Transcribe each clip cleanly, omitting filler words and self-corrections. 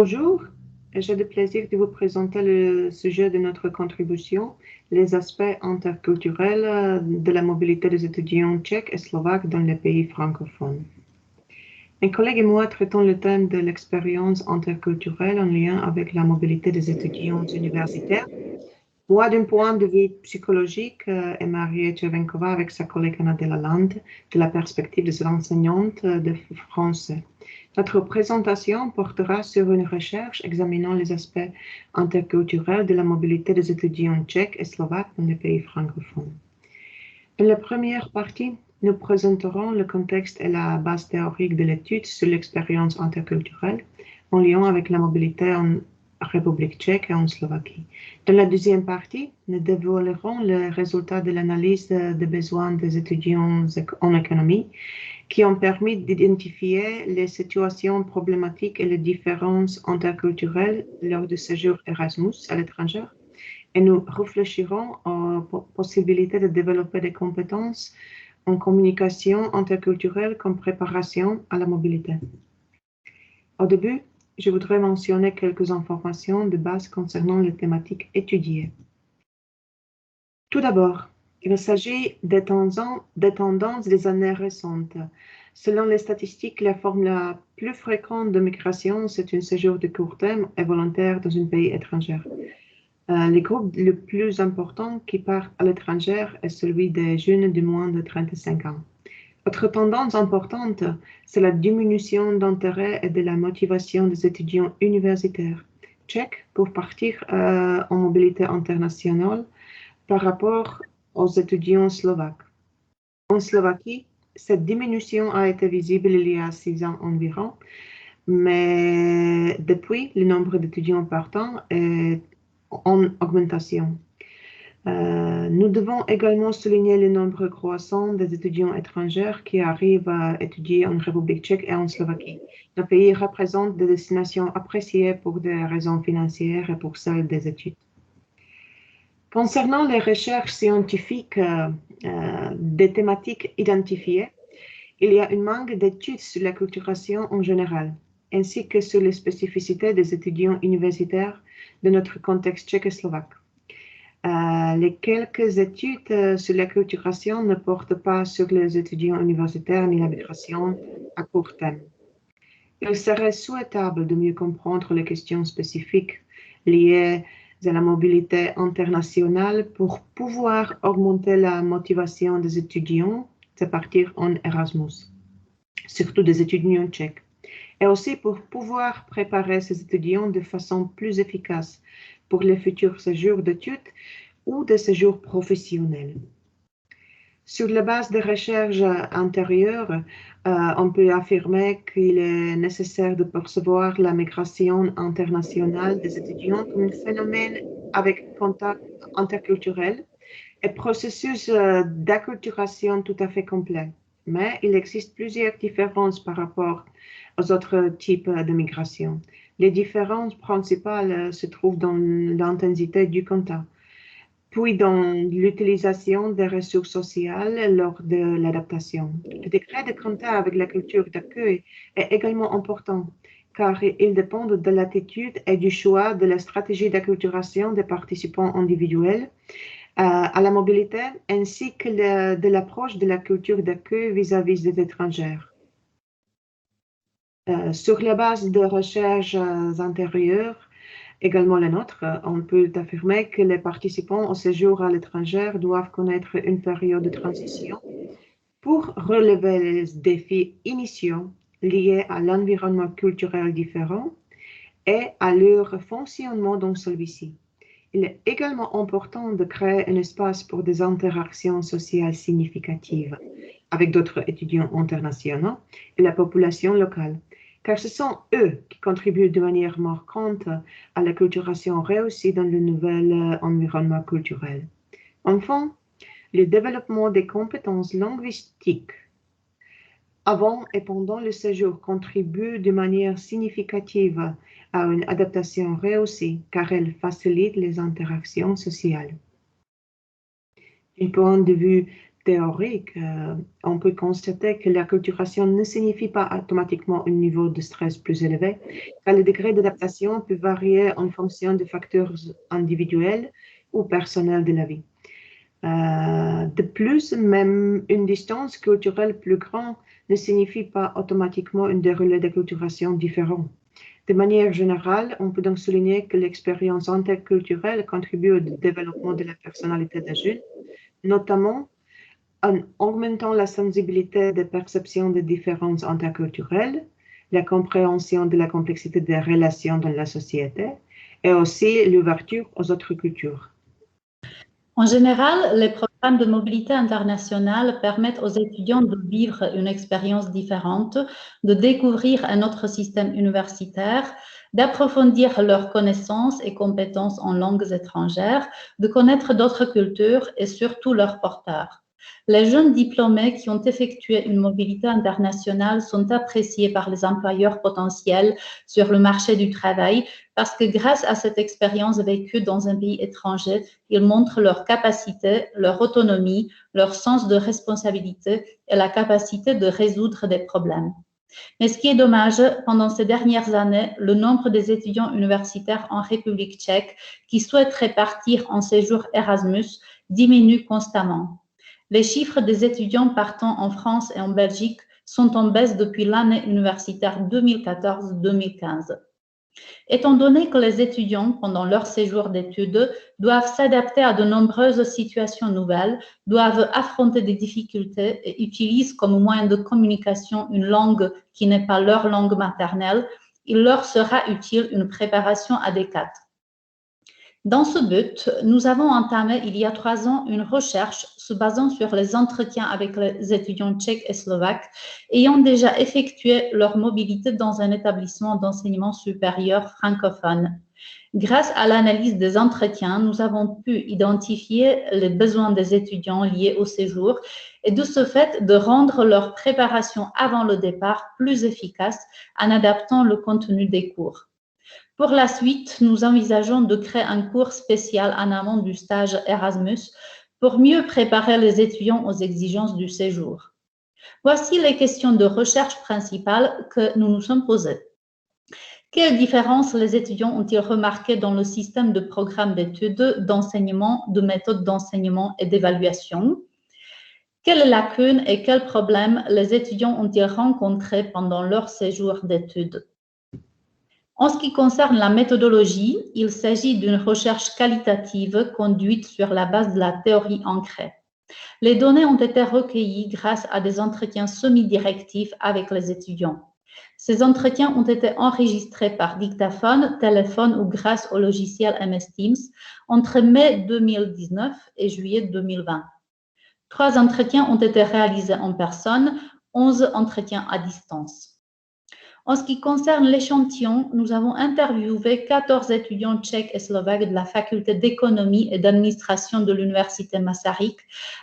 Bonjour, j'ai le plaisir de vous présenter le sujet de notre contribution, les aspects interculturels de la mobilité des étudiants tchèques et slovaques dans les pays francophones. Mes collègues et moi traitons le thème de l'expérience interculturelle en lien avec la mobilité des étudiants universitaires. Moi, d'un point de vue psychologique, et Marie Tchevenkova avec sa collègue Anna Delalande, de la perspective des enseignantes de français. Notre présentation portera sur une recherche examinant les aspects interculturels de la mobilité des étudiants tchèques et slovaques dans les pays francophones. Dans la première partie, nous présenterons le contexte et la base théorique de l'étude sur l'expérience interculturelle en lien avec la mobilité en République tchèque et en Slovaquie. Dans la deuxième partie, nous dévoilerons les résultats de l'analyse des besoins des étudiants en économie qui ont permis d'identifier les situations problématiques et les différences interculturelles lors du séjour Erasmus à l'étranger. Et nous réfléchirons aux possibilités de développer des compétences en communication interculturelle comme préparation à la mobilité. Au début, je voudrais mentionner quelques informations de base concernant les thématiques étudiées. Tout d'abord, il s'agit des tendances des années récentes. Selon les statistiques, la forme la plus fréquente de migration, c'est un séjour de court terme et volontaire dans un pays étranger. Le groupe le plus important qui part à l'étranger est celui des jeunes de moins de 35 ans. Autre tendance importante, c'est la diminution d'intérêt et de la motivation des étudiants universitaires tchèques pour partir en mobilité internationale par rapport aux étudiants slovaques. En Slovaquie, cette diminution a été visible il y a 6 ans environ, mais depuis, le nombre d'étudiants partants est en augmentation. Nous devons également souligner le nombre croissant des étudiants étrangers qui arrivent à étudier en République tchèque et en Slovaquie. Nos pays représentent des destinations appréciées pour des raisons financières et pour celles des études. Concernant les recherches scientifiques des thématiques identifiées, il y a un manque d'études sur l'acculturation en général, ainsi que sur les spécificités des étudiants universitaires de notre contexte tchèque et slovaque. Les quelques études sur l'acculturation ne portent pas sur les étudiants universitaires ni la migration à court terme. Il serait souhaitable de mieux comprendre les questions spécifiques liées à la mobilité internationale pour pouvoir augmenter la motivation des étudiants de partir en Erasmus, surtout des étudiants tchèques, et aussi pour pouvoir préparer ces étudiants de façon plus efficace pour les futurs séjours d'études ou des séjours professionnels. Sur la base des recherches antérieures, on peut affirmer qu'il est nécessaire de percevoir la migration internationale des étudiants comme un phénomène avec contact interculturel et processus d'acculturation tout à fait complet. Mais il existe plusieurs différences par rapport aux autres types de migration. Les différences principales se trouvent dans l'intensité du contact, puis dans l'utilisation des ressources sociales lors de l'adaptation. Le degré de contact avec la culture d'accueil est également important, car il dépend de l'attitude et du choix de la stratégie d'acculturation des participants individuels à la mobilité, ainsi que de l'approche de la culture d'accueil vis-à-vis des étrangers. Sur la base de recherches antérieures, également la nôtre, on peut affirmer que les participants au séjour à l'étranger doivent connaître une période de transition pour relever les défis initiaux liés à l'environnement culturel différent et à leur fonctionnement dans celui-ci. Il est également important de créer un espace pour des interactions sociales significatives avec d'autres étudiants internationaux et la population locale, car ce sont eux qui contribuent de manière marquante à l'acculturation réussie dans le nouvel environnement culturel. Enfin, le développement des compétences linguistiques avant et pendant le séjour contribue de manière significative à une adaptation réussie, car elle facilite les interactions sociales. D'un point de vue théorique, on peut constater que l'acculturation ne signifie pas automatiquement un niveau de stress plus élevé, car le degré d'adaptation peut varier en fonction des facteurs individuels ou personnels de la vie. De plus, même une distance culturelle plus grande ne signifie pas automatiquement un déroulé d'acculturation différent. De manière générale, on peut donc souligner que l'expérience interculturelle contribue au développement de la personnalité d'adulte, notamment en augmentant la sensibilité des perceptions des différences interculturelles, la compréhension de la complexité des relations dans la société et aussi l'ouverture aux autres cultures. En général, les programmes de mobilité internationale permettent aux étudiants de vivre une expérience différente, de découvrir un autre système universitaire, d'approfondir leurs connaissances et compétences en langues étrangères, de connaître d'autres cultures et surtout leurs porteurs. Les jeunes diplômés qui ont effectué une mobilité internationale sont appréciés par les employeurs potentiels sur le marché du travail parce que grâce à cette expérience vécue dans un pays étranger, ils montrent leur capacité, leur autonomie, leur sens de responsabilité et la capacité de résoudre des problèmes. Mais ce qui est dommage, pendant ces dernières années, le nombre des étudiants universitaires en République tchèque qui souhaiteraient partir en séjour Erasmus diminue constamment. Les chiffres des étudiants partant en France et en Belgique sont en baisse depuis l'année universitaire 2014-2015. Étant donné que les étudiants, pendant leur séjour d'études, doivent s'adapter à de nombreuses situations nouvelles, doivent affronter des difficultés et utilisent comme moyen de communication une langue qui n'est pas leur langue maternelle, il leur sera utile une préparation adéquate. Dans ce but, nous avons entamé il y a 3 ans une recherche se basant sur les entretiens avec les étudiants tchèques et slovaques ayant déjà effectué leur mobilité dans un établissement d'enseignement supérieur francophone. Grâce à l'analyse des entretiens, nous avons pu identifier les besoins des étudiants liés au séjour et de ce fait de rendre leur préparation avant le départ plus efficace en adaptant le contenu des cours. Pour la suite, nous envisageons de créer un cours spécial en amont du stage Erasmus pour mieux préparer les étudiants aux exigences du séjour. Voici les questions de recherche principales que nous nous sommes posées. Quelles différences les étudiants ont-ils remarquées dans le système de programme d'études, d'enseignement, de méthodes d'enseignement et d'évaluation? Quelles lacunes et quels problèmes les étudiants ont-ils rencontrés pendant leur séjour d'études? En ce qui concerne la méthodologie, il s'agit d'une recherche qualitative conduite sur la base de la théorie ancrée. Les données ont été recueillies grâce à des entretiens semi-directifs avec les étudiants. Ces entretiens ont été enregistrés par dictaphone, téléphone ou grâce au logiciel MS Teams entre mai 2019 et juillet 2020. 3 entretiens ont été réalisés en personne, 11 entretiens à distance. En ce qui concerne l'échantillon, nous avons interviewé 14 étudiants tchèques et slovaques de la faculté d'économie et d'administration de l'université Masaryk,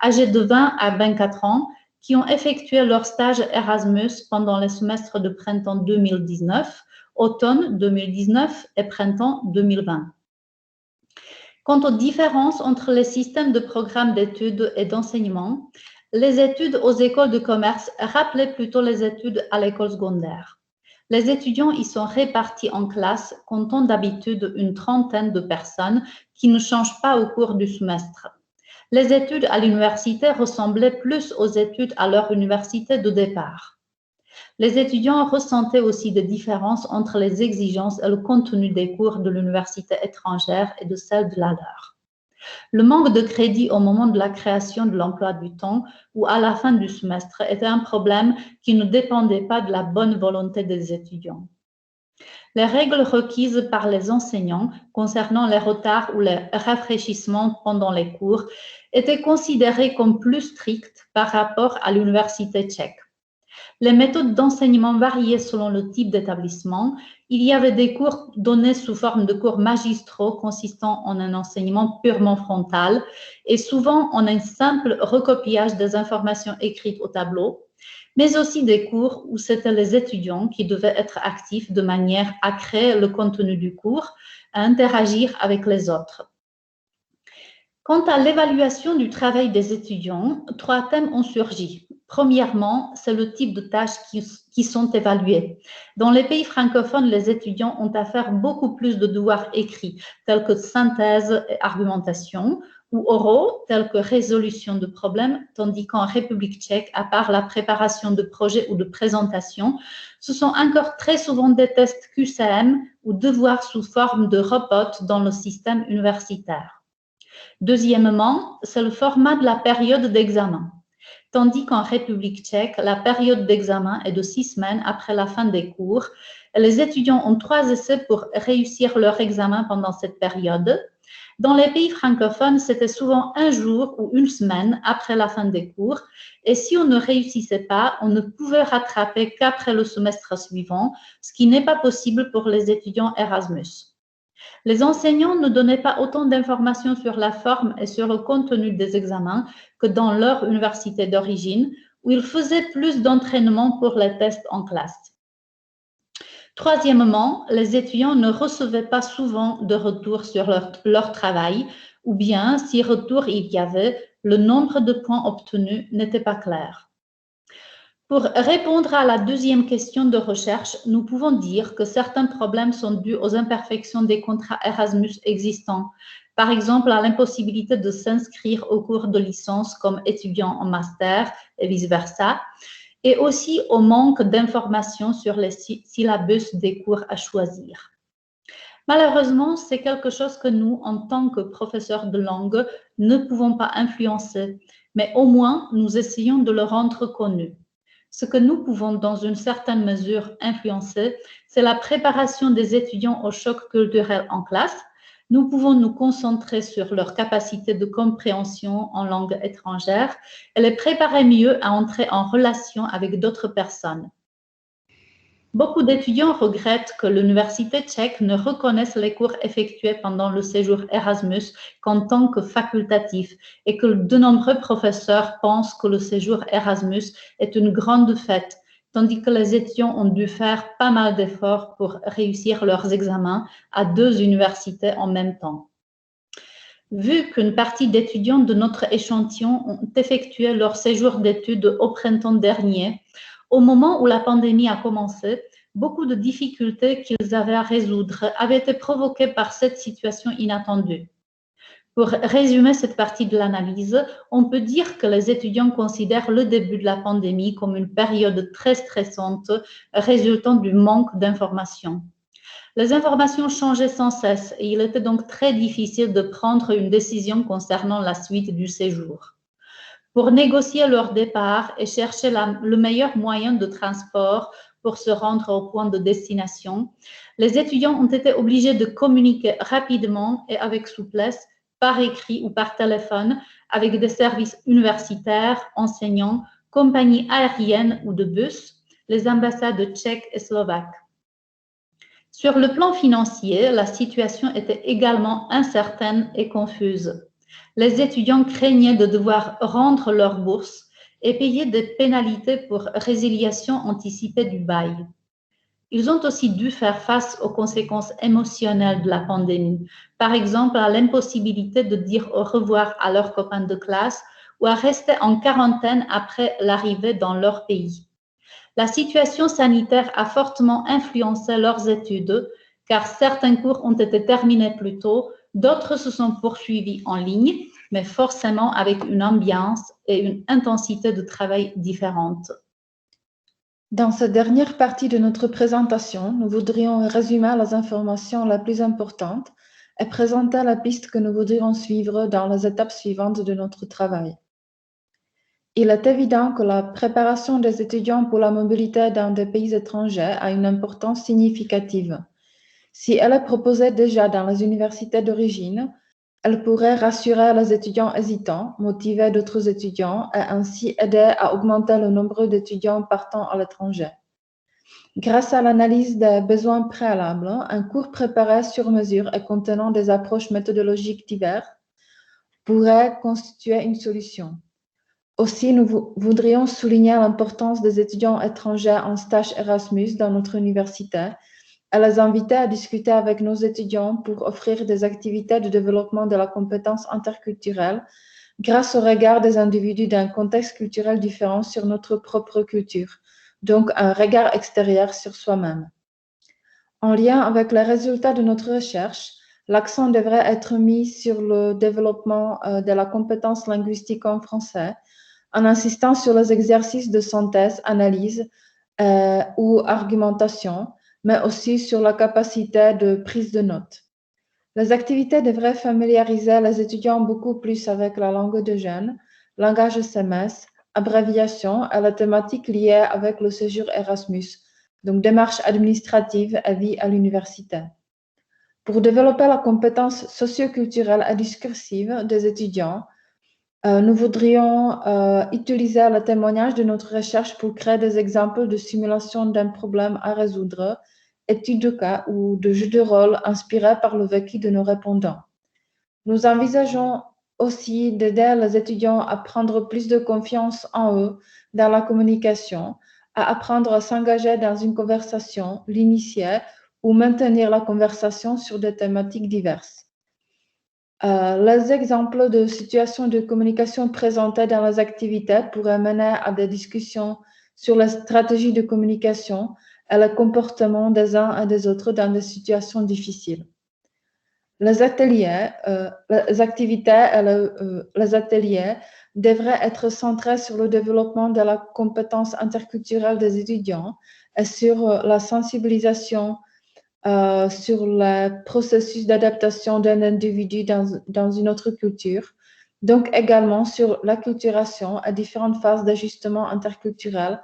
âgés de 20 à 24 ans, qui ont effectué leur stage Erasmus pendant les semestres de printemps 2019, automne 2019 et printemps 2020. Quant aux différences entre les systèmes de programmes d'études et d'enseignement, les études aux écoles de commerce rappelaient plutôt les études à l'école secondaire. Les étudiants y sont répartis en classes comptant d'habitude une trentaine de personnes qui ne changent pas au cours du semestre. Les études à l'université ressemblaient plus aux études à leur université de départ. Les étudiants ressentaient aussi des différences entre les exigences et le contenu des cours de l'université étrangère et de celle de la leur. Le manque de crédit au moment de la création de l'emploi du temps ou à la fin du semestre était un problème qui ne dépendait pas de la bonne volonté des étudiants. Les règles requises par les enseignants concernant les retards ou les rafraîchissements pendant les cours étaient considérées comme plus strictes par rapport à l'université tchèque. Les méthodes d'enseignement variaient selon le type d'établissement. Il y avait des cours donnés sous forme de cours magistraux consistant en un enseignement purement frontal et souvent en un simple recopiage des informations écrites au tableau, mais aussi des cours où c'étaient les étudiants qui devaient être actifs de manière à créer le contenu du cours, à interagir avec les autres. Quant à l'évaluation du travail des étudiants, 3 thèmes ont surgi. Premièrement, c'est le type de tâches qui sont évaluées. Dans les pays francophones, les étudiants ont à faire beaucoup plus de devoirs écrits, tels que synthèse et argumentation, ou oraux, tels que résolution de problèmes, tandis qu'en République tchèque, à part la préparation de projets ou de présentations, ce sont encore très souvent des tests QCM ou devoirs sous forme de reports dans le système universitaire. Deuxièmement, c'est le format de la période d'examen. Tandis qu'en République tchèque, la période d'examen est de 6 semaines après la fin des cours. Les étudiants ont 3 essais pour réussir leur examen pendant cette période. Dans les pays francophones, c'était souvent 1 jour ou 1 semaine après la fin des cours. Et si on ne réussissait pas, on ne pouvait rattraper qu'après le semestre suivant, ce qui n'est pas possible pour les étudiants Erasmus. Les enseignants ne donnaient pas autant d'informations sur la forme et sur le contenu des examens que dans leur université d'origine, où ils faisaient plus d'entraînement pour les tests en classe. Troisièmement, les étudiants ne recevaient pas souvent de retour sur leur travail, ou bien, si retour il y avait, le nombre de points obtenus n'était pas clair. Pour répondre à la deuxième question de recherche, nous pouvons dire que certains problèmes sont dus aux imperfections des contrats Erasmus existants, par exemple à l'impossibilité de s'inscrire au cours de licence comme étudiant en master et vice-versa, et aussi au manque d'informations sur les syllabus des cours à choisir. Malheureusement, c'est quelque chose que nous, en tant que professeurs de langue, ne pouvons pas influencer, mais au moins nous essayons de le rendre connu. Ce que nous pouvons, dans une certaine mesure, influencer, c'est la préparation des étudiants au choc culturel en classe. Nous pouvons nous concentrer sur leur capacité de compréhension en langue étrangère et les préparer mieux à entrer en relation avec d'autres personnes. Beaucoup d'étudiants regrettent que l'université tchèque ne reconnaisse les cours effectués pendant le séjour Erasmus qu'en tant que facultatif et que de nombreux professeurs pensent que le séjour Erasmus est une grande fête, tandis que les étudiants ont dû faire pas mal d'efforts pour réussir leurs examens à 2 universités en même temps. Vu qu'une partie d'étudiants de notre échantillon ont effectué leur séjour d'études au printemps dernier, au moment où la pandémie a commencé, beaucoup de difficultés qu'ils avaient à résoudre avaient été provoquées par cette situation inattendue. Pour résumer cette partie de l'analyse, on peut dire que les étudiants considèrent le début de la pandémie comme une période très stressante résultant du manque d'informations. Les informations changeaient sans cesse et il était donc très difficile de prendre une décision concernant la suite du séjour. Pour négocier leur départ et chercher le meilleur moyen de transport pour se rendre au point de destination, les étudiants ont été obligés de communiquer rapidement et avec souplesse par écrit ou par téléphone avec des services universitaires, enseignants, compagnies aériennes ou de bus, les ambassades tchèques et slovaques. Sur le plan financier, la situation était également incertaine et confuse. Les étudiants craignaient de devoir rendre leur bourse et payer des pénalités pour résiliation anticipée du bail. Ils ont aussi dû faire face aux conséquences émotionnelles de la pandémie, par exemple à l'impossibilité de dire au revoir à leurs copains de classe ou à rester en quarantaine après l'arrivée dans leur pays. La situation sanitaire a fortement influencé leurs études, car certains cours ont été terminés plus tôt, d'autres se sont poursuivis en ligne, mais forcément avec une ambiance et une intensité de travail différentes. Dans cette dernière partie de notre présentation, nous voudrions résumer les informations les plus importantes et présenter la piste que nous voudrions suivre dans les étapes suivantes de notre travail. Il est évident que la préparation des étudiants pour la mobilité dans des pays étrangers a une importance significative. Si elle est proposée déjà dans les universités d'origine, elle pourrait rassurer les étudiants hésitants, motiver d'autres étudiants et ainsi aider à augmenter le nombre d'étudiants partant à l'étranger. Grâce à l'analyse des besoins préalables, un cours préparé sur mesure et contenant des approches méthodologiques diverses pourrait constituer une solution. Aussi, nous voudrions souligner l'importance des étudiants étrangers en stage Erasmus dans notre université et les inviter à discuter avec nos étudiants pour offrir des activités de développement de la compétence interculturelle grâce au regard des individus d'un contexte culturel différent sur notre propre culture, donc un regard extérieur sur soi-même. En lien avec les résultats de notre recherche, l'accent devrait être mis sur le développement de la compétence linguistique en français, en insistant sur les exercices de synthèse, analyse ou argumentation, mais aussi sur la capacité de prise de notes. Les activités devraient familiariser les étudiants beaucoup plus avec la langue de jeunes, langage SMS, abréviation et la thématique liée avec le séjour Erasmus, donc démarche administrative et vie à l'université. Pour développer la compétence socioculturelle et discursive des étudiants, nous voudrions utiliser le témoignage de notre recherche pour créer des exemples de simulation d'un problème à résoudre, études de cas ou de jeux de rôle inspirés par le vécu de nos répondants. Nous envisageons aussi d'aider les étudiants à prendre plus de confiance en eux dans la communication, à apprendre à s'engager dans une conversation, l'initier ou maintenir la conversation sur des thématiques diverses. Les exemples de situations de communication présentées dans les activités pourraient mener à des discussions sur la stratégie de communication et le comportement des uns et des autres dans des situations difficiles. Les ateliers, les activités et les ateliers devraient être centrés sur le développement de la compétence interculturelle des étudiants et sur la sensibilisation sur le processus d'adaptation d'un individu dans une autre culture, donc également sur l'acculturation à différentes phases d'ajustement interculturel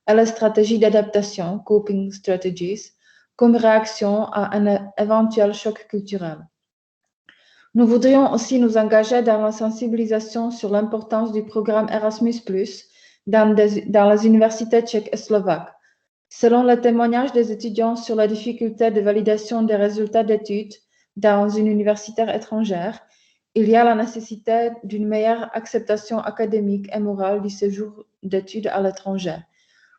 et la stratégie d'adaptation, coping strategies, comme réaction à un éventuel choc culturel. Nous voudrions aussi nous engager dans la sensibilisation sur l'importance du programme Erasmus+, dans les universités tchèques et slovaques. Selon le témoignage des étudiants sur la difficulté de validation des résultats d'études dans une université étrangère, il y a la nécessité d'une meilleure acceptation académique et morale du séjour d'études à l'étranger.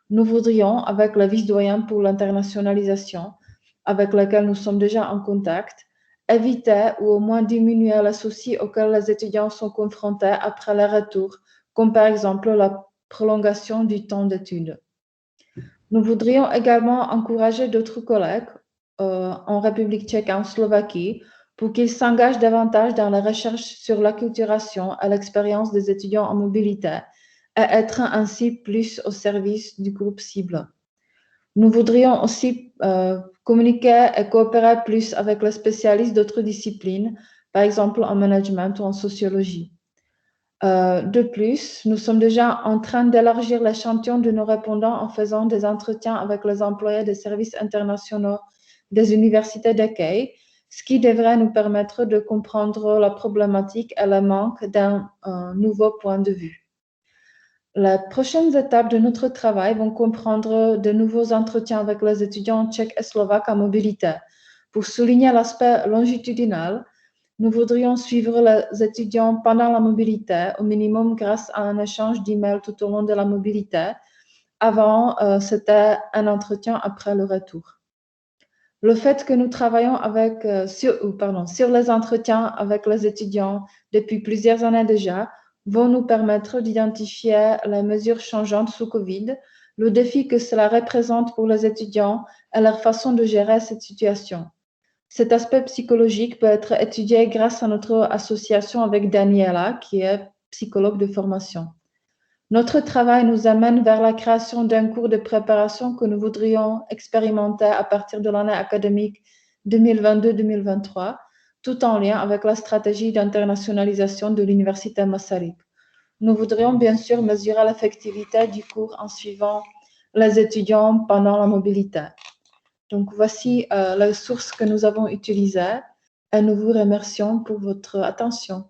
Nous voudrions, avec le vice-doyen pour l'internationalisation, avec lequel nous sommes déjà en contact, éviter ou au moins diminuer les soucis auxquels les étudiants sont confrontés après leur retour, comme par exemple la prolongation du temps d'études. Nous voudrions également encourager d'autres collègues en République tchèque et en Slovaquie pour qu'ils s'engagent davantage dans la recherche sur l'acculturation et l'expérience des étudiants en mobilité et être ainsi plus au service du groupe cible. Nous voudrions aussi communiquer et coopérer plus avec les spécialistes d'autres disciplines, par exemple en management ou en sociologie. De plus, nous sommes déjà en train d'élargir l'échantillon de nos répondants en faisant des entretiens avec les employés des services internationaux des universités d'accueil, ce qui devrait nous permettre de comprendre la problématique et le manque d'un nouveau point de vue. Les prochaines étapes de notre travail vont comprendre de nouveaux entretiens avec les étudiants tchèques et slovaques en mobilité. Pour souligner l'aspect longitudinal, nous voudrions suivre les étudiants pendant la mobilité, au minimum grâce à un échange d'emails tout au long de la mobilité. Avant, c'était un entretien après le retour. Le fait que nous travaillons sur les entretiens avec les étudiants depuis plusieurs années déjà vont nous permettre d'identifier les mesures changeantes sous Covid, le défi que cela représente pour les étudiants et leur façon de gérer cette situation. Cet aspect psychologique peut être étudié grâce à notre association avec Daniela, qui est psychologue de formation. Notre travail nous amène vers la création d'un cours de préparation que nous voudrions expérimenter à partir de l'année académique 2022-2023, tout en lien avec la stratégie d'internationalisation de l'Université Masaryk. Nous voudrions bien sûr mesurer l'effectivité du cours en suivant les étudiants pendant la mobilité. Donc, voici les sources que nous avons utilisées et nous vous remercions pour votre attention.